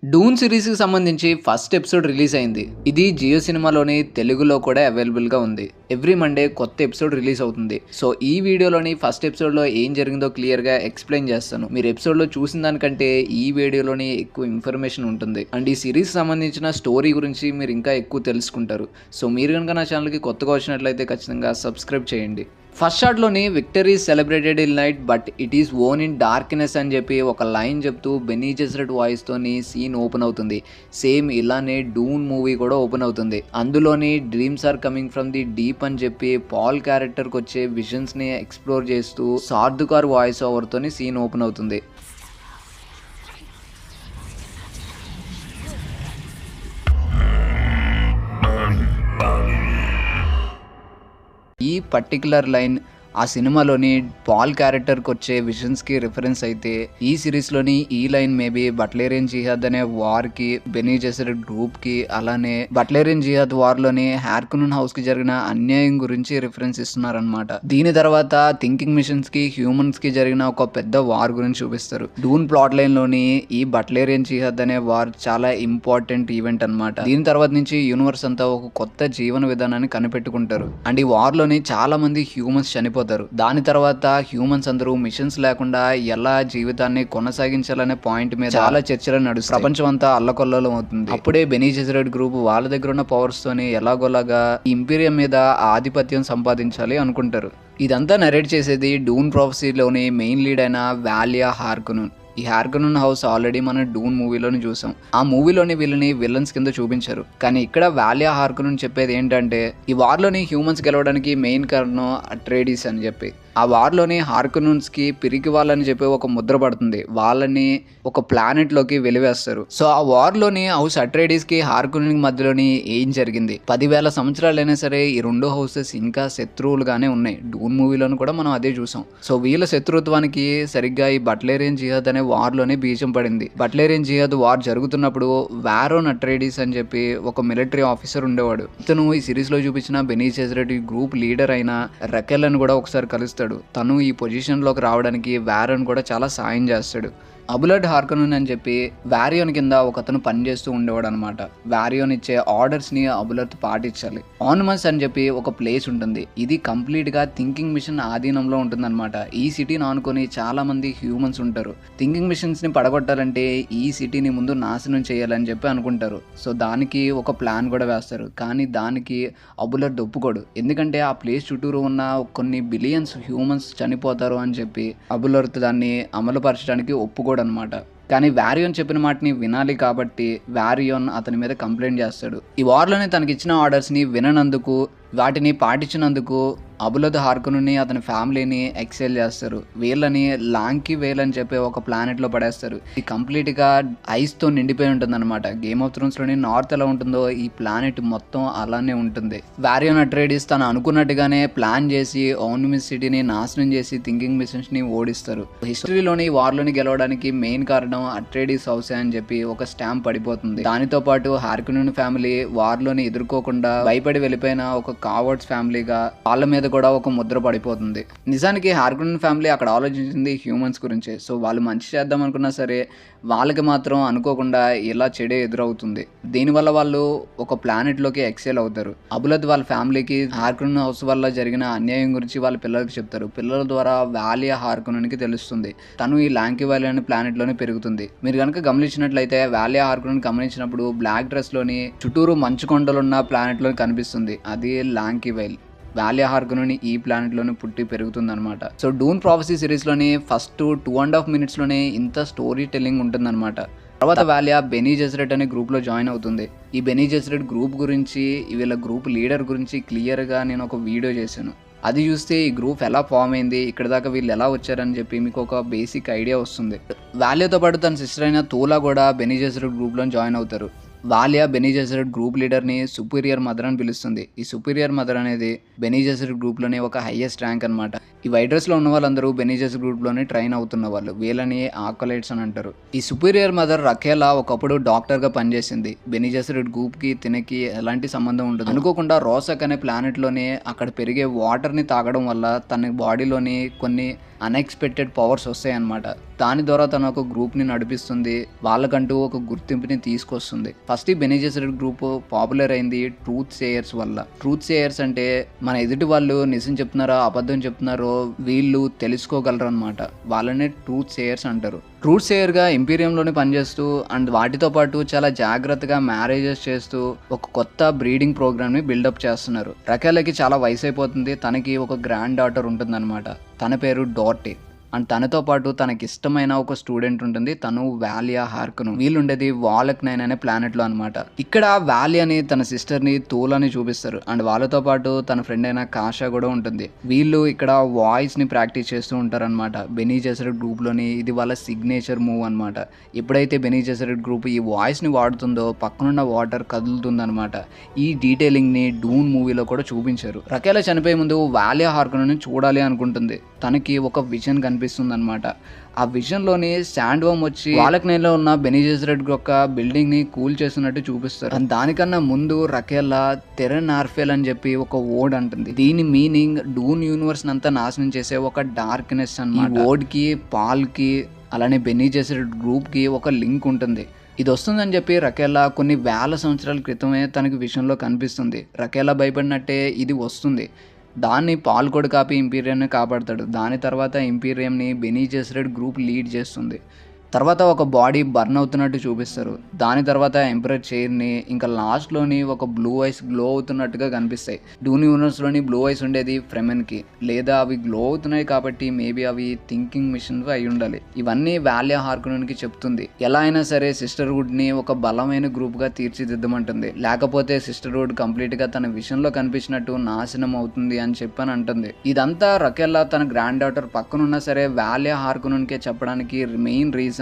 డూన్ సిరీస్‌కి సంబంధించి first episode release అయింది. ఇది జియో సినిమాలోని తెలుగులో కూడా అవైలబుల్‌గా ఉంది. ఎవ్రీ మండే కొత్త ఎపిసోడ్ రిలీజ్ అవుతుంది. సో ఈ వీడియోలోని ఫస్ట్ ఎపిసోడ్‌లో ఏం జరిగిందో క్లియర్‌గా ఎక్స్‌ప్లెయిన్ చేస్తాను. మీరు ఎపిసోడ్‌లో చూసిన దానికంటే ఈ వీడియోలోని ఎక్కువ ఇన్ఫర్మేషన్ ఉంటుంది. అండ్ ఈ సిరీస్‌కి సంబంధించిన స్టోరీ గురించి మీరు ఇంకా ఎక్కువ తెలుసుకుంటారు. సో మీరు గనుక నా ఛానల్‌కి కొత్తగా వచ్చినట్లయితే ఖచ్చితంగా సబ్స్క్రైబ్ చేయండి. ఫస్ట్ షాట్‌లోని victory is celebrated in night but it is own in darkness అని చెప్పి ఒక లైన్ చెప్తూ బెన్నీ జెసెరట్ వాయిస్‌తోని సీన్ ఓపెన్ అవుతుంది. సేమ్ ఇలానే డూన్ మూవీ కూడా ఓపెన్ అవుతుంది. అందులోని dreams are coming from the deep అని చెప్పి పాల్ క్యారెక్టర్‌కి వచ్చే విజన్స్‌ని ఎక్స్‌ప్లోర్ చేస్తూ సార్దుకార్ వాయిస్ ఓవర్‌తోని సీన్ ఓపెన్ అవుతుంది. ఈ పర్టిక్యులర్ లైన్ ఆ సినిమాలోని పాల్ క్యారెక్టర్కి వచ్చే విజన్స్కి రిఫరెన్స్ అయితే ఈ సిరీస్లోని ఈ లైన్ మేబీ బట్లేరియన్ జిహాద్ అనే వార్కి బెనీ జెసెరట్ గ్రూప్కి అలానే బట్లేరియన్ జిహాద్ వార్లోని హార్కునన్ హౌస్కి జరిగిన అన్యాయం గురించి రిఫరెన్స్ ఇస్తున్నారనమాట. దీని తర్వాత థింకింగ్ మిషన్స్కి హ్యూమన్స్కి జరిగిన ఒక పెద్ద వార్ గురించి చూపిస్తారు. డూన్ ప్లాట్ లైన్లోని ఈ బట్లేరియన్ జిహాద్ అనే వార్ చాలా ఇంపార్టెంట్ ఈవెంట్ అనమాట. దీని తర్వాత నుంచి యూనివర్స్ అంతా ఒక కొత్త జీవన విధానాన్ని కనిపెట్టుకుంటారు. అండ్ ఈ వార్లోని చాలా మంది హ్యూమన్స్ చనిపోతారు. దాని తర్వాత హ్యూమన్స్ అందరూ మిషన్స్ లేకుండా ఎలా జీవితాన్ని కొనసాగించాలనే పాయింట్ మీద చాలా చర్చలు నడుస్తాయి. ప్రపంచం అంతా అల్లకొల్లోలం అవుతుంది. అప్పుడే బెనీ జెసెరట్ గ్రూప్ వాళ్ళ దగ్గర ఉన్న పవర్స్ తోని ఎలాగోలాగా ఇంపీరియం మీద ఆధిపత్యం సంపాదించాలి అనుకుంటారు. ఇదంతా నరేట్ చేసేది డూన్ ప్రొఫెసీలోని మెయిన్ లీడ్ అయిన వాలియా హార్కునన్. ఈ హార్కునన్ హౌస్ ఆల్రెడీ మనం డూన్ మూవీలోని చూసాం. ఆ మూవీలోని వీళ్ళని విలన్స్ కింద చూపించారు. కానీ ఇక్కడ వాలియా హార్కునన్ చెప్పేది ఏంటంటే ఈ వార్లోని హ్యూమన్స్ గెలవడానికి మెయిన్ కారణం అట్రేడిస్ అని చెప్పి. ఆ వార్లోని హార్కునన్స్కి పిరికి వాళ్ళని చెప్పి ఒక ముద్ర పడుతుంది. వాళ్ళని ఒక ప్లానెట్లోకి వెలివేస్తారు. సో ఆ వార్లోని హౌస్ అట్రేడిస్కి హార్కునన్కి మధ్యలోని ఏం జరిగింది? 10,000 సంవత్సరాలైనా సరే ఈ రెండు హౌసెస్ ఇంకా శత్రువులుగానే ఉన్నాయి. డూన్ మూవీలోని కూడా మనం అదే చూసాం. సో వీళ్ళ శత్రుత్వానికి సరిగ్గా ఈ బట్లేరియన్ జిహాద్ అనే వార్లోనే బీజం పడింది. బట్లేరియన్ జిహాద్ వార్ జరుగుతున్నప్పుడు వారోన్ అట్రేడిస్ అని చెప్పి ఒక మిలిటరీ ఆఫీసర్ ఉండేవాడు. ఇతను ఈ సిరీస్ లో చూపించిన బెనీ జెసెరట్ గ్రూప్ లీడర్ అయిన రకెల్ అని కూడా ఒకసారి కలుస్తాడు. తను ఈ పొజిషన్ లోకి రావడానికి వారోన్ కూడా చాలా సాయం చేస్తాడు. అబులడ్ హార్కనన్ అని చెప్పి వారియోన్ కింద ఒక అతను పనిచేస్తూ ఉండేవాడు అనమాట. వారియోన్ ఇచ్చే ఆర్డర్స్ ని అబులడ్ పాటించాలి. ఆన్మస్ అని చెప్పి ఒక ప్లేస్ ఉంటుంది. ఇది కంప్లీట్ గా థింకింగ్ మిషన్ ఆధీనంలో ఉంటుందన్నమాట. ఈ సిటీని ఆనుకొని చాలా మంది హ్యూమన్స్ ఉంటారు. థింకింగ్ మిషన్స్ ని పడగొట్టాలంటే ఈ సిటీని ముందు నాశనం చేయాలని చెప్పి అనుకుంటారు. సో దానికి ఒక ప్లాన్ కూడా వేస్తారు. కానీ దానికి అబులడ్ ఒప్పుకోడు. ఎందుకంటే ఆ ప్లేస్ చుట్టూరు ఉన్న కొన్ని బిలియన్స్ హ్యూమన్స్ చనిపోతారు అని చెప్పి అబులడ్ దాన్ని అమలుపరచడానికి ఒప్పుకోడు అనమాట. కానీ వారియోన్ చెప్పిన మాటని వినాలి కాబట్టి వారియోన్ అతని మీద కంప్లైంట్ చేస్తాడు. ఈ వార్లోనే తనకి ఇచ్చిన ఆర్డర్స్ని విననందుకు వాటిని పాటించినందుకు అబులద్ హార్కునన్ని అతని ఫ్యామిలీని ఎక్సైల్ చేస్తారు. వీళ్ళని లాంకీ వేల్ అని చెప్పి ఒక ప్లానెట్ లో పడేస్తారు. ఇది కంప్లీట్ గా ఐస్ తో నిండిపోయి ఉంటుంది అనమాట. గేమ్ ఆఫ్ థ్రోన్స్ లోని నార్త్ ఎలా ఉంటుందో ఈ ప్లానెట్ మొత్తం అలానే ఉంటుంది. వారియోన్ అట్రేడిస్ తను అనుకున్నట్టుగానే ప్లాన్ చేసి ఓన్మిస్ సిటీని నాశనం చేసి థింకింగ్ మిషన్స్ ని ఓడిస్తారు. హిస్టరీలోని వార్లోని గెలవడానికి మెయిన్ కారణం అట్రేడిస్ హౌస్ అని చెప్పి ఒక స్టాంప్ పడిపోతుంది. దానితో పాటు హార్కునన్ ఫ్యామిలీ వార్లోని ఎదుర్కోకుండా భయపడి వెళ్ళిపోయిన ఒక కావర్డ్స్ ఫ్యామిలీగా వాళ్ళ మీద కూడా ఒక ముద్ర పడిపోతుంది. నిజానికి హార్కునన్ ఫ్యామిలీ అక్కడ ఆలోచించింది హ్యూమన్స్ గురించి. సో వాళ్ళు మంచి చేద్దాం అనుకున్నా సరే వాళ్ళకి మాత్రం అనుకోకుండా ఇలా చెడే ఎదురవుతుంది. దీనివల్ల వాళ్ళు ఒక ప్లానెట్ లోకి ఎక్సెల్ అవుతారు. అబులద్ వాళ్ళ ఫ్యామిలీకి హార్కునన్ హౌస్ వల్ల జరిగిన అన్యాయం గురించి వాళ్ళ పిల్లలకి చెప్తారు. పిల్లల ద్వారా వాలియా హార్కునన్ కి తెలుస్తుంది. తను ఈ లాంకీ వ్యాలీ అనే ప్లానెట్ లోనే పెరుగుతుంది. మీరు కనుక గమనించినట్లయితే వాలియా హార్కునన్ గమనించినప్పుడు బ్లాక్ డ్రెస్ లోని చుట్టూరు మంచు కొండలున్న ప్లానెట్ లో కనిపిస్తుంది. అది లాంకీ వైల్. వాలియా హార్కునన్ ఈ ప్లానెట్ లోనే పుట్టి పెరుగుతుంది అనమాట. సో డూన్ ప్రాఫెసీ సిరీస్ లోని ఫస్ట్ 2.5 minutes లోనే ఇంత స్టోరీ టెల్లింగ్ ఉంటుందన్నమాట. తర్వాత వాలియా బెనీ జెసెరట్ అనే గ్రూప్ లో జాయిన్ అవుతుంది. ఈ బెనీ జెసెరట్ గ్రూప్ గురించి వీళ్ళ గ్రూప్ లీడర్ గురించి క్లియర్ గా నేను ఒక వీడియో చేశాను. అది చూస్తే ఈ గ్రూప్ ఎలా ఫామ్ అయింది, ఇక్కడ దాకా వీళ్ళు ఎలా వచ్చారని చెప్పి మీకు ఒక బేసిక్ ఐడియా వస్తుంది. వాలియాతో పాటు తన సిస్టర్ అయిన తోలా కూడా బెనీ జెసెరట్ గ్రూప్ లో జాయిన్ అవుతారు. వాలియా బెనీ జెసెరట్ గ్రూప్ లీడర్ని సుపీరియర్ మదర్ అని పిలుస్తుంది. ఈ సుపీరియర్ మదర్ అనేది బెనీ జెసెరట్ గ్రూప్లోనే ఒక హైయెస్ట్ ర్యాంక్ అనమాట. ఈ వైట్ డ్రెస్లో ఉన్న వాళ్ళందరూ బెనీ జెసెరట్ గ్రూప్లోనే ట్రైన్ అవుతున్న వాళ్ళు. వీళ్ళని ఆకలైట్స్ అని అంటారు. ఈ సుపీరియర్ మదర్ రకేలా ఒకప్పుడు డాక్టర్గా పనిచేసింది. బెనీ జెసెరట్ గ్రూప్కి తినకి ఎలాంటి సంబంధం ఉండదు. అనుకోకుండా రోసక్ అనే ప్లానెట్లోనే అక్కడ పెరిగే వాటర్ని తాగడం వల్ల తన బాడీలోని కొన్ని అన్ఎక్స్పెక్టెడ్ పవర్స్ వస్తాయి అన్నమాట. దాని ద్వారా తను ఒక గ్రూప్ని నడిపిస్తుంది, వాళ్ళకంటూ ఒక గుర్తింపుని తీసుకొస్తుంది. ఫస్ట్ ఈ బెనీ జెసెరిట్ గ్రూప్ పాపులర్ అయింది ట్రూత్ సేయర్స్ వల్ల. ట్రూత్ సేయర్స్ అంటే మన ఎదుటి వాళ్ళు నిజం చెప్తున్నారో అబద్ధం చెప్తున్నారో వీళ్ళు తెలుసుకోగలరు అనమాట. వాళ్ళనే ట్రూత్ సేయర్స్ అంటారు. ట్రూత్ సేయర్గా ఇంపీరియంలోనే పనిచేస్తూ అండ్ వాటితో పాటు చాలా జాగ్రత్తగా మ్యారేజెస్ చేస్తూ ఒక కొత్త బ్రీడింగ్ ప్రోగ్రామ్ని బిల్డప్ చేస్తున్నారు. రకేలకి చాలా వయసు అయిపోతుంది. తనకి ఒక గ్రాండ్ డాటర్ ఉంటుందన్నమాట. తన పేరు డార్టీ. అండ్ తనతో పాటు తనకి ఇష్టమైన ఒక స్టూడెంట్ ఉంటుంది, తను వాలియా హార్కను. వీళ్ళుండేది వాలక్ 9 అనే ప్లానెట్లో అనమాట. ఇక్కడ వాలియాని తన సిస్టర్ని తూలని చూపిస్తారు. అండ్ వాళ్ళతో పాటు తన ఫ్రెండ్ అయిన కాషా కూడా ఉంటుంది. వీళ్ళు ఇక్కడ వాయిస్ని ప్రాక్టీస్ చేస్తూ ఉంటారనమాట బెనీ జెసెరిట్ గ్రూప్లోని. ఇది వాళ్ళ సిగ్నేచర్ మూవ్ అనమాట. ఎప్పుడైతే బెనీ జెసెరిట్ గ్రూప్ ఈ వాయిస్ని వాడుతుందో పక్కనున్న వాటర్ కదులుతుందనమాట. ఈ డీటెయిలింగ్ని డూన్ మూవీలో కూడా చూపించారు. రకేలా చనిపోయే ముందు వాలియా హార్కను చూడాలి అనుకుంటుంది. తనకి ఒక విజన్ కనిపిస్తుంది అనమాట. ఆ విజన్లోని శాండ్ వర్మ్ వచ్చి వాలక్ 9లో ఉన్న బెనీ జెసెరిట్ యొక్క బిల్డింగ్ని కూల్ చేస్తున్నట్టు చూపిస్తారు. అండ్ దానికన్నా ముందు రకేలా టెరెన్ ఆర్ఫెల్ అని చెప్పి ఒక వర్డ్ అంటుంది. దీని మీనింగ్ డూన్ యూనివర్స్ అంతా నాశనం చేసే ఒక డార్క్నెస్ అన్నమాట. ఈ వర్డ్కి పాల్కి అలానే బెనీ జెసెరిట్ గ్రూప్కి ఒక లింక్ ఉంటుంది. ఇది వస్తుందని చెప్పి రకేలా కొన్ని వేల సంవత్సరాల క్రితమే తనకి విషయంలో కనిపిస్తుంది. రకేలా భయపడినట్టే ఇది వస్తుంది. దాన్ని పాల్ కూడా కాపీ ఇంపీరియంని కాపాడతాడు. దాని తర్వాత ఇంపీరియంని బెనీ జెసెరిట్ గ్రూప్ లీడ్ చేస్తుంది. తర్వాత ఒక బాడీ బర్న్ అవుతున్నట్టు చూపిస్తారు. దాని తర్వాత ఎంపరర్ చైర్ని, ఇంకా లాస్ట్లోని ఒక బ్లూ ఐస్ గ్లో అవుతున్నట్టుగా కనిపిస్తాయి. డూన్ యూనివర్స్లోని బ్లూ ఐస్ ఉండేది ఫ్రెమెన్కి, లేదా అవి గ్లో అవుతున్నాయి కాబట్టి మేబీ అవి థింకింగ్ మిషన్స్ అయి ఉండాలి. ఇవన్నీ వాలియా హార్కనన్కి చెప్తుంది. ఎలా అయినా సరే సిస్టర్హుడ్ని ఒక బలమైన గ్రూప్గా తీర్చిదిద్దమంటుంది. లేకపోతే సిస్టర్హుడ్ కంప్లీట్గా తన విషయంలో కనిపించినట్టు నాశనం అవుతుంది అని చెప్పని అంటుంది. ఇదంతా రకేలా తన గ్రాండ్ డాటర్ పక్కనున్నా సరే వాలియా హార్కనన్కే చెప్పడానికి మెయిన్ రీజన్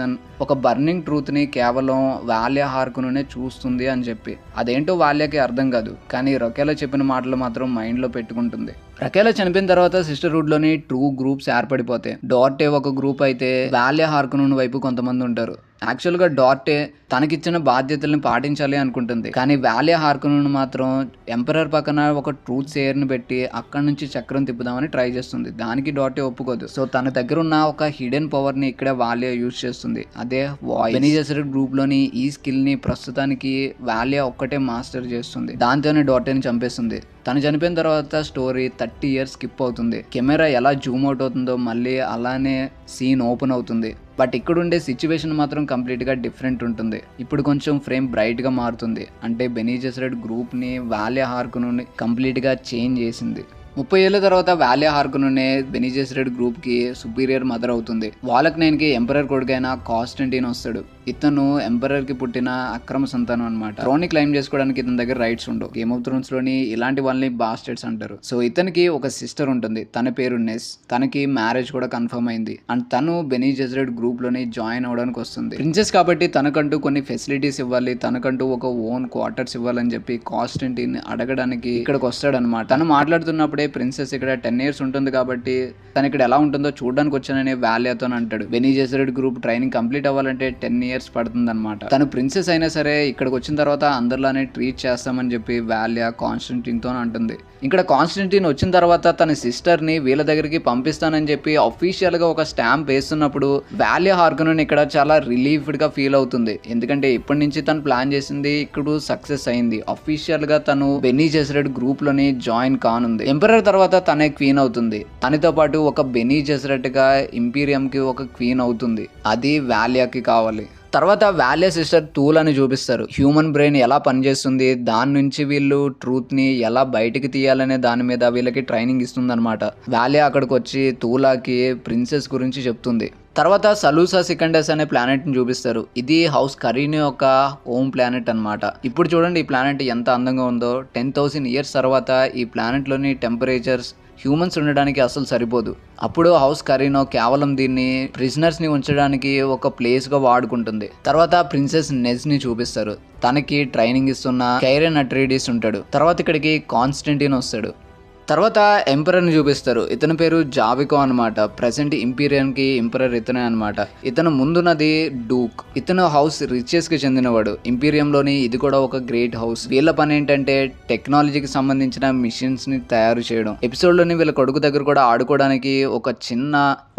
ఒక బర్నింగ్ ట్రూత్ ని కేవలం వాలియా హార్కనునే చూస్తుంది అని చెప్పి. అదేంటో వాలియాకి అర్థం కాదు, కానీ రకేలా చెప్పిన మాటలు మాత్రం మైండ్ లో పెట్టుకుంటుంది. రకేలా చనిపోయిన తర్వాత సిస్టర్హుడ్ లోని 2 గ్రూప్స్ ఏర్పడిపోతాయి. డార్టే ఒక గ్రూప్ అయితే వాలియా హార్కనన్ వైపు కొంతమంది ఉంటారు. యాక్చువల్గా డార్టే తనకిచ్చిన బాధ్యతల్ని పాటించాలి అనుకుంటుంది, కానీ వాలియా హార్కనన్ మాత్రం ఎంపరర్ పక్కన ఒక ట్రూత్ సేయర్ని పెట్టి అక్కడి నుంచి చక్రం తిప్పుదామని ట్రై చేస్తుంది. దానికి డార్టే ఒప్పుకోదు. సో తన దగ్గర ఉన్న ఒక హిడెన్ పవర్ ని ఇక్కడే వాలియా యూజ్ చేస్తుంది, అదే వాయిస్. బెనీ జెసెరిట్ గ్రూప్ లోని ఈ స్కిల్ ని ప్రస్తుతానికి వాలియా ఒక్కటే మాస్టర్ చేస్తుంది. దాంతోనే డార్టేని చంపేస్తుంది. తను చనిపోయిన తర్వాత స్టోరీ 30 years స్కిప్ అవుతుంది. కెమెరా ఎలా జూమ్ అవుట్ అవుతుందో మళ్ళీ అలానే సీన్ ఓపెన్ అవుతుంది. బట్ ఇక్కడుండే సిచ్యువేషన్ మాత్రం కంప్లీట్గా డిఫరెంట్ ఉంటుంది. ఇప్పుడు కొంచెం ఫ్రేమ్ బ్రైట్గా మారుతుంది. అంటే బెనీ జెసెరిట్ గ్రూప్ని వాలియా హార్కనన్ కంప్లీట్గా చేంజ్ చేసింది. 30 ఏళ్ళ తర్వాత వాలియా హార్కనన్ బెనీ జెసెరిట్ గ్రూప్కి సుపీరియర్ మదర్ అవుతుంది. వాలక్ 9కి ఎంపరర్ కొడుకైన కాన్స్టంటైన్ వస్తాడు. ఇతను ఎంపరర్కి పుట్టిన అక్రమ సంతానం అనమాట. థ్రోన్ ని క్లైమ్ చేసుకోవడానికి ఇతని దగ్గర రైట్స్ ఉండవు. గేమ్ ఆఫ్ థ్రోన్స్ లోని ఇలాంటి వాళ్ళని బాస్టర్డ్స్ అంటారు. సో ఇతనికి ఒక సిస్టర్ ఉంటుంది, తన పేరు నెస్. తనకి మ్యారేజ్ కూడా కన్ఫర్మ్ అయింది. అండ్ తను బెనీ జెసెరిట్ గ్రూప్ లోని జాయిన్ అవడానికి వస్తుంది. ప్రిన్సెస్ కాబట్టి తనకంటూ కొన్ని ఫెసిలిటీస్ ఇవ్వాలి, తనకంటూ ఒక ఓన్ క్వార్టర్స్ ఇవ్వాలని చెప్పి కాన్స్టంటైన్ అడగడానికి ఇక్కడికి వస్తాడనమాట. తను మాట్లాడుతున్నప్పుడే ప్రిన్సెస్ ఇక్కడ 10 years ఉంటుంది కాబట్టి తను ఇక్కడ ఎలా ఉంటుందో చూడడానికి వచ్చానని వాలియాతో అంటాడు. బెనీ జెసెరిట్ గ్రూప్ ట్రైనింగ్ కంప్లీట్ అవ్వాలంటే 10 years పడుతుంది అనమాట. తను ప్రిన్సెస్ అయినా సరే ఇక్కడికి వచ్చిన తర్వాత అందరిలానే ట్రీట్ చేస్తామని చెప్పి వాలియా కాన్స్టంటైన్ తో అంటుంది. ఇక్కడ కాన్స్టంటైన్ వచ్చిన తర్వాత తన సిస్టర్ ని వీళ్ళ దగ్గరికి పంపిస్తానని చెప్పి అఫీషియల్ గా ఒక స్టాంప్ వేస్తున్నప్పుడు వాలియా హార్కనన్ ఇక్కడ చాలా రిలీఫ్డ్ గా ఫీల్ అవుతుంది. ఎందుకంటే ఇప్పటి నుంచి తను ప్లాన్ చేసింది ఇక్కడ సక్సెస్ అయింది. అఫీషియల్ గా తను బెనీ జెసెరిట్ గ్రూప్ లోని జాయిన్ కానుంది. ఎంపరర్ తర్వాత తనే క్వీన్ అవుతుంది. తనతో పాటు ఒక బెనీ జెసెరిట్ గా ఇంపీరియం కి ఒక క్వీన్ అవుతుంది. అది వాలియాకి కావాలి. తర్వాత వాలియా సిస్టర్ టూల్ అని చూపిస్తారు. హ్యూమన్ బ్రెయిన్ ఎలా పనిచేస్తుంది, దాని నుంచి వీళ్ళు ట్రూత్ ని ఎలా బయటికి తీయాలనే దాని మీద వీళ్ళకి ట్రైనింగ్ ఇస్తుంది అనమాట. వాలియా అక్కడికి వచ్చి తూలాకి ప్రిన్సెస్ గురించి చెప్తుంది. తర్వాత సలూసా సికండస్ అనే ప్లానెట్ ని చూపిస్తారు. ఇది హౌస్ కరీని యొక్క హోమ్ ప్లానెట్ అనమాట. ఇప్పుడు చూడండి ఈ ప్లానెట్ ఎంత అందంగా ఉందో. 10,000 years తర్వాత ఈ ప్లానెట్ లోని టెంపరేచర్స్ హ్యూమన్స్ ఉండడానికి అసలు సరిపోదు. అప్పుడు హౌస్ కరీనో కేవలం దీన్ని ప్రిజనర్స్ ని ఉంచడానికి ఒక ప్లేస్ గా వాడుకుంటుంది. తర్వాత ప్రిన్సెస్ నెజ్ ని చూపిస్తారు. తనకి ట్రైనింగ్ ఇస్తున్న కైరెన్ అట్రీడిస్ ఉంటాడు. తర్వాత ఇక్కడికి కాన్స్టంటైన్ వస్తాడు. తర్వాత ఎంపరర్ని చూపిస్తారు. ఇతని పేరు జావికో అనమాట. ప్రెసెంట్ ఇంపీరియన్కి ఎంపరర్ ఇతనే అనమాట. ఇతను ముందున్నది డూక్. ఇతను హౌస్ రిచెస్ కి చెందినవాడు. ఇంపీరియంలోని ఇది కూడా ఒక గ్రేట్ హౌస్. వీళ్ళ పని ఏంటంటే టెక్నాలజీకి సంబంధించిన మిషన్స్ ని తయారు చేయడం. ఎపిసోడ్ లోని వీళ్ళ కొడుకు దగ్గర కూడా ఆడుకోవడానికి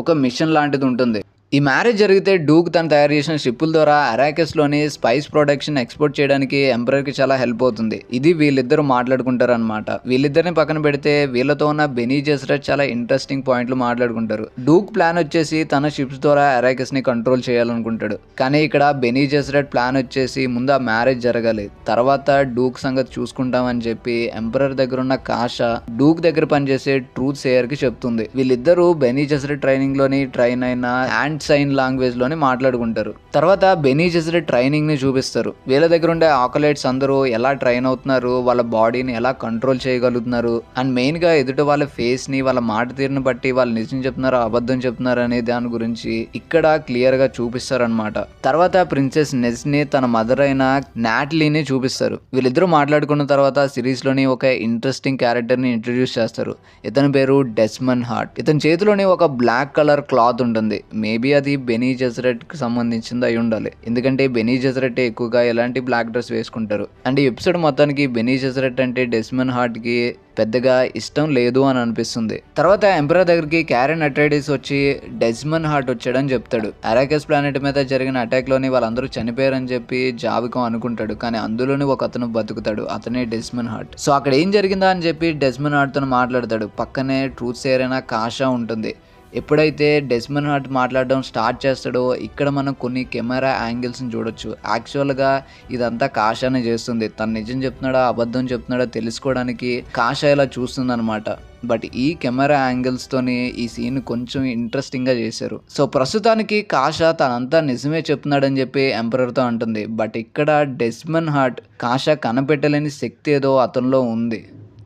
ఒక మిషన్ లాంటిది ఉంటుంది. ఈ మ్యారేజ్ జరిగితే డూక్ తను తయారు చేసిన షిప్పుల ద్వారా అరాకెస్లోని స్పైస్ ప్రొడక్షన్ ఎక్స్పోర్ట్ చేయడానికి ఎంపరర్కి చాలా హెల్ప్ అవుతుంది. ఇది వీళ్ళిద్దరూ మాట్లాడుకుంటారు అనమాట. వీళ్ళిద్దరిని పక్కన పెడితే వీళ్ళతో ఉన్న బెనీ జెసరెట్ చాలా ఇంట్రెస్టింగ్ పాయింట్లు మాట్లాడుకుంటారు. డూక్ ప్లాన్ వచ్చేసి తన షిప్స్ ద్వారా అరాకెస్ని కంట్రోల్ చేయాలనుకుంటాడు. కానీ ఇక్కడ బెనీ జెసరెట్ ప్లాన్ వచ్చేసి ముందు ఆ మ్యారేజ్ జరగాలి, తర్వాత డూక్ సంగతి చూసుకుంటామని చెప్పి ఎంపరర్ దగ్గర ఉన్న కాషా డూక్ దగ్గర పనిచేసే ట్రూత్ సేయర్ కి చెప్తుంది. వీళ్ళిద్దరూ బెనీ జెసరెట్ ట్రైనింగ్ లోని ట్రైన్ అయిన హ్యాండ్ సైన్ లాంగ్వేజ్ లోనే మాట్లాడుకుంటారు. తర్వాత బెనీ జెసరెట్ ట్రైనింగ్ ని చూపిస్తారు. వీళ్ళ దగ్గర ఉండే ఆకలైట్స్ అందరూ ఎలా ట్రైన్ అవుతున్నారు, వాళ్ళ బాడీని ఎలా కంట్రోల్ చేయగలుగుతున్నారు, అండ్ మెయిన్ గా ఎదుటి వాళ్ళ ఫేస్ ని వాళ్ళ మాట తీరుని బట్టి వాళ్ళు నిజం చెప్తున్నారా అబద్ధం చెప్తున్నారా అనే దాని గురించి ఇక్కడ క్లియర్ గా చూపిస్తారు అనమాట. తర్వాత ప్రిన్సెస్ నెస్ ని తన మదర్ అయిన నాట్లీని చూపిస్తారు. వీళ్ళిద్దరూ మాట్లాడుకున్న తర్వాత సిరీస్ లోని ఒక ఇంట్రెస్టింగ్ క్యారెక్టర్ ని ఇంట్రడ్యూస్ చేస్తారు. ఇతని పేరు డెస్మన్ హార్ట్. ఇతని చేతిలోని ఒక బ్లాక్ కలర్ క్లాత్ ఉంటుంది. మేబీ అది బెనీ జెసరెట్ కి సంబంధించింది అయి ఉండాలి. ఎందుకంటే బెనీ జెసరెట్ ఎక్కువగా ఎలాంటి బ్లాక్ డ్రెస్ వేసుకుంటారు. అండ్ ఈ ఎపిసోడ్ మొత్తానికి బెనీ జెసరెట్ అంటే డెస్మన్ హార్ట్ కి పెద్దగా ఇష్టం లేదు అని అనిపిస్తుంది. తర్వాత ఎంపరర్ దగ్గరికి క్యారెన్ అట్రైడిస్ వచ్చి డెస్మన్ హార్ట్ వచ్చాడని చెప్తాడు. అరాకెస్ ప్లానెట్ మీద జరిగిన అటాక్ లోని వాళ్ళందరూ చనిపోయారని చెప్పి జావికో అనుకుంటాడు. కానీ అందులోని ఒక అతను బతుకుతాడు. అతనే డెస్మన్ హార్ట్. సో అక్కడ ఏం జరిగిందా అని చెప్పి డెస్మన్ హార్ట్ తో మాట్లాడతాడు. పక్కనే ట్రూత్ సేయర్ అయిన కాషా ఉంటుంది. ఎప్పుడైతే డెస్మన్ హార్ట్ మాట్లాడడం స్టార్ట్ చేస్తాడో ఇక్కడ మనం కొన్ని కెమెరా యాంగిల్స్ని చూడొచ్చు. యాక్చువల్గా ఇదంతా కాషానే చేస్తుంది. తను నిజం చెప్తున్నాడా అబద్ధం చెప్తున్నాడా తెలుసుకోవడానికి కాషా ఇలా చూస్తుంది అనమాట. బట్ ఈ కెమెరా యాంగిల్స్ తోని ఈ సీన్ కొంచెం ఇంట్రెస్టింగ్ గా చేశారు. సో ప్రస్తుతానికి కాషా తనంతా నిజమే చెప్తున్నాడని చెప్పి ఎంపరర్ తో అంటుంది. బట్ ఇక్కడ డెస్మన్ హార్ట్ కాషా కనిపెట్టలేని శక్తి ఏదో అతనిలో ఉంది.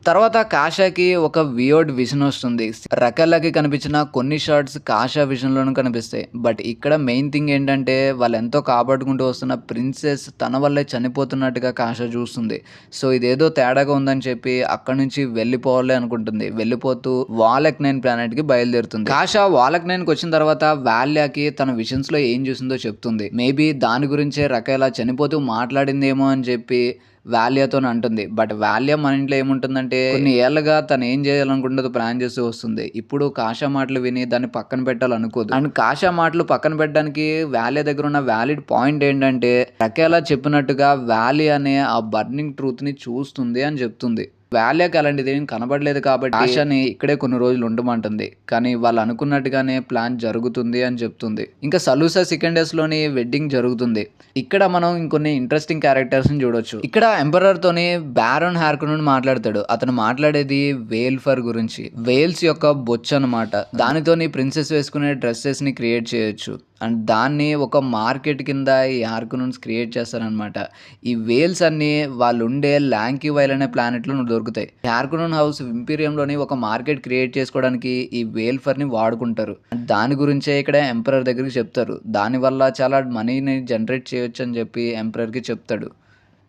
తర్వాత కాషాకి ఒక వియర్డ్ విజన్ వస్తుంది. రకల్లకి కనిపించిన కొన్ని షార్ట్స్ కాషా విజన్ లోనూ కనిపిస్తాయి. బట్ ఇక్కడ మెయిన్ థింగ్ ఏంటంటే వాళ్ళు ఎంతో కాపాడుకుంటూ వస్తున్న ప్రిన్సెస్ తన వల్లే చనిపోతున్నట్టుగా కాషా చూస్తుంది. సో ఇదేదో తేడాగా ఉందని చెప్పి అక్కడి నుంచి వెళ్ళిపోవాలి అనుకుంటుంది. వెళ్ళిపోతూ వాలక్ 9 ప్లానెట్ కి బయలుదేరుతుంది. కాషా వాలక్ 9 కి వచ్చిన తర్వాత వాల్యాకి తన విజన్స్ లో ఏం చూసిందో చెప్తుంది. మేబీ దాని గురించే రకలా చనిపోతూ మాట్లాడిందేమో అని చెప్పి వాల్యాతో అంటుంది. బట్ వాల్యా మన ఇంట్లో ఏముంటుందంటే కొన్ని ఏళ్ళగా తను ఏం చేయాలనుకుంటుందో ప్లాన్ చేస్తూ వస్తుంది. ఇప్పుడు కాషా మాటలు విని దాన్ని పక్కన పెట్టాలనుకోదు. అండ్ కాషా మాటలు పక్కన పెట్టడానికి వాల్యా దగ్గర ఉన్న వ్యాలిడ్ పాయింట్ ఏంటంటే రకేలా చెప్పినట్టుగా వాల్యా అనే ఆ బర్నింగ్ ట్రూత్ ని చూస్తుంది అని చెప్తుంది. వాల్యాకి అలాంటిది ఏం కనబడలేదు కాబట్టి ఆశాని ఇక్కడే కొన్ని రోజులు ఉండమంటుంది. కానీ వాళ్ళు అనుకున్నట్టుగానే ప్లాన్ జరుగుతుంది అని చెప్తుంది. ఇంకా సలూసా సెకండ్ డేస్ లోని వెడ్డింగ్ జరుగుతుంది. ఇక్కడ మనం ఇంకొన్ని ఇంట్రెస్టింగ్ క్యారెక్టర్స్ ని చూడొచ్చు. ఇక్కడ ఎంపరర్ తోని బ్యారన్ హార్కన్ మాట్లాడతాడు. అతను మాట్లాడేది వేల్ ఫర్ గురించి. వేల్స్ యొక్క బొచ్చు అనమాట. దానితోని ప్రిన్సెస్ వేసుకునే డ్రెస్సెస్ ని క్రియేట్ చేయొచ్చు. అండ్ దాన్ని ఒక మార్కెట్ కింద ఈ హార్కనూన్స్ క్రియేట్ చేస్తారనమాట. ఈ వేల్స్ అన్ని వాళ్ళు ఉండే ల్యాంకీ వైల్ అనే ప్లానెట్లో దొరుకుతాయి. హార్కనూన్ హౌస్ ఇంపీరియంలోని ఒక మార్కెట్ క్రియేట్ చేసుకోవడానికి ఈ వేల్ ఫర్ ని వాడుకుంటారు. దాని గురించే ఇక్కడ ఎంపరర్ దగ్గరికి చెప్తారు. దానివల్ల చాలా మనీని జనరేట్ చేయొచ్చు అని చెప్పి ఎంపరర్కి చెప్తాడు.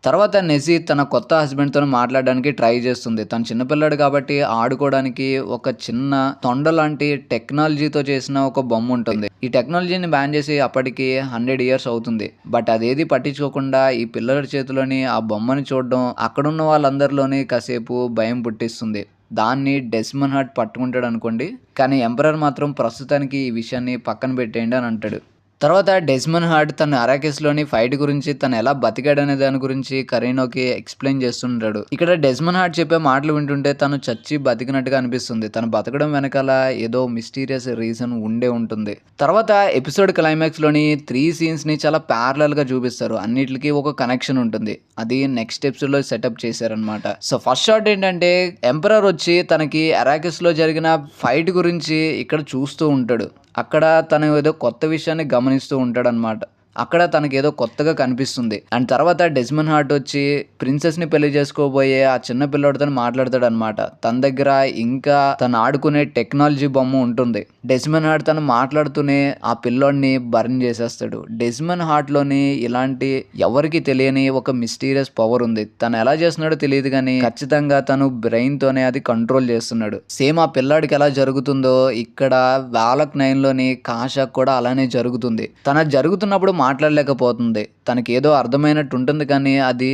తర్వాత నెజీ తన కొత్త హస్బెండ్తో మాట్లాడడానికి ట్రై చేస్తుంది. తను చిన్నపిల్లాడు కాబట్టి ఆడుకోవడానికి ఒక చిన్న తొండ లాంటి టెక్నాలజీతో చేసిన ఒక బొమ్మ ఉంటుంది. ఈ టెక్నాలజీని బ్యాన్ చేసి అప్పటికి 100 years అవుతుంది. బట్ అదేది పట్టించుకోకుండా ఈ పిల్లల చేతిలోని ఆ బొమ్మని చూడడం అక్కడున్న వాళ్ళందరిలోని కాసేపు భయం పుట్టిస్తుంది. దాన్ని డెస్మన్ హార్ట్ పట్టుకుంటాడు అనుకోండి. కానీ ఎంపరర్ మాత్రం ప్రస్తుతానికి ఈ విషయాన్ని పక్కన పెట్టేయండి అని అంటాడు. తర్వాత డెస్మన్ హార్ట్ తన అరాకెస్లోని ఫైట్ గురించి తను ఎలా బతికాడనే దాని గురించి కరీనోకి ఎక్స్ప్లెయిన్ చేస్తుంటాడు. ఇక్కడ డెస్మన్ హార్ట్ చెప్పే మాటలు వింటుంటే తను చచ్చి బతికినట్టుగా అనిపిస్తుంది. తను బతకడం వెనకాల ఏదో మిస్టీరియస్ రీజన్ ఉండే ఉంటుంది. తర్వాత ఎపిసోడ్ క్లైమాక్స్ లోని 3 scenes ని చాలా ప్యారలల్ గా చూపిస్తారు. అన్నిటికీ ఒక కనెక్షన్ ఉంటుంది. అది నెక్స్ట్ ఎపిసోడ్ లో సెటప్ చేశారనమాట. సో ఫస్ట్ షాట్ ఏంటంటే ఎంపరర్ వచ్చి తనకి అరాకెస్ లో జరిగిన ఫైట్ గురించి ఇక్కడ చూస్తూ ఉంటాడు. అక్కడ తను ఏదో కొత్త విషయాన్ని గమనిస్తూ ఉంటాడు అనమాట. అక్కడ తనకేదో కొత్తగా కనిపిస్తుంది. అండ్ తర్వాత డెస్మండ్ హార్ట్ వచ్చి ప్రిన్సెస్ని పెళ్లి చేసుకోబోయే ఆ చిన్న పిల్లోడితో మాట్లాడతాడు అనమాట. తన దగ్గర ఇంకా తను ఆడుకునే టెక్నాలజీ బొమ్మ ఉంటుంది. డెస్మండ్ హార్ట్ తను మాట్లాడుతూనే ఆ పిల్లోడిని బర్న్ చేసేస్తాడు. డెస్మండ్ హార్ట్ లోని ఇలాంటి ఎవరికి తెలియని ఒక మిస్టీరియస్ పవర్ ఉంది. తను ఎలా చేస్తున్నాడో తెలియదు కానీ ఖచ్చితంగా తను బ్రెయిన్ తోనే అది కంట్రోల్ చేస్తున్నాడు. సేమ్ ఆ పిల్లాడికి ఎలా జరుగుతుందో ఇక్కడ వాలక్ 9 లోని కాషాకు కూడా అలానే జరుగుతుంది. తన జరుగుతున్నప్పుడు మాట్లాడలేకపోతుంది. తనకి ఏదో అర్థమైనట్టు ఉంటుంది కానీ అది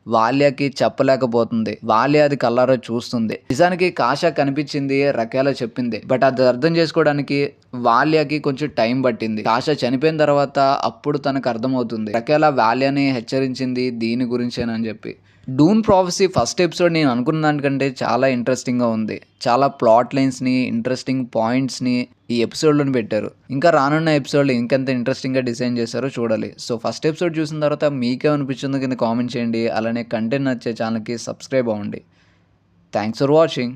వాల్యాకి చెప్పలేకపోతుంది. వాల్య అది కళ్ళారా చూస్తుంది. నిజానికి కాషా కనిపించింది, రకేలా చెప్పింది. బట్ అది అర్థం చేసుకోవడానికి వాల్యాకి కొంచెం టైం పట్టింది. కాషా చనిపోయిన తర్వాత అప్పుడు తనకు అర్థమవుతుంది రకేలా వాల్యాని హెచ్చరించింది దీని గురించేనని చెప్పి. డూన్ ప్రాఫెసీ ఫస్ట్ ఎపిసోడ్ నేను అనుకున్న దానికంటే చాలా ఇంట్రెస్టింగ్గా ఉంది. చాలా ప్లాట్ లైన్స్ని, ఇంట్రెస్టింగ్ పాయింట్స్ని ఈ ఎపిసోడ్లోని పెట్టారు. ఇంకా రానున్న ఎపిసోడ్లు ఇంకెంత ఇంట్రెస్టింగ్గా డిజైన్ చేశారో చూడాలి. సో ఫస్ట్ ఎపిసోడ్ చూసిన తర్వాత మీకేమనిపించిందో కింద కామెంట్ చేయండి. అలానే కంటెంట్ నచ్చే ఛానల్కి సబ్స్క్రైబ్ అవ్వండి. Thanks for watching.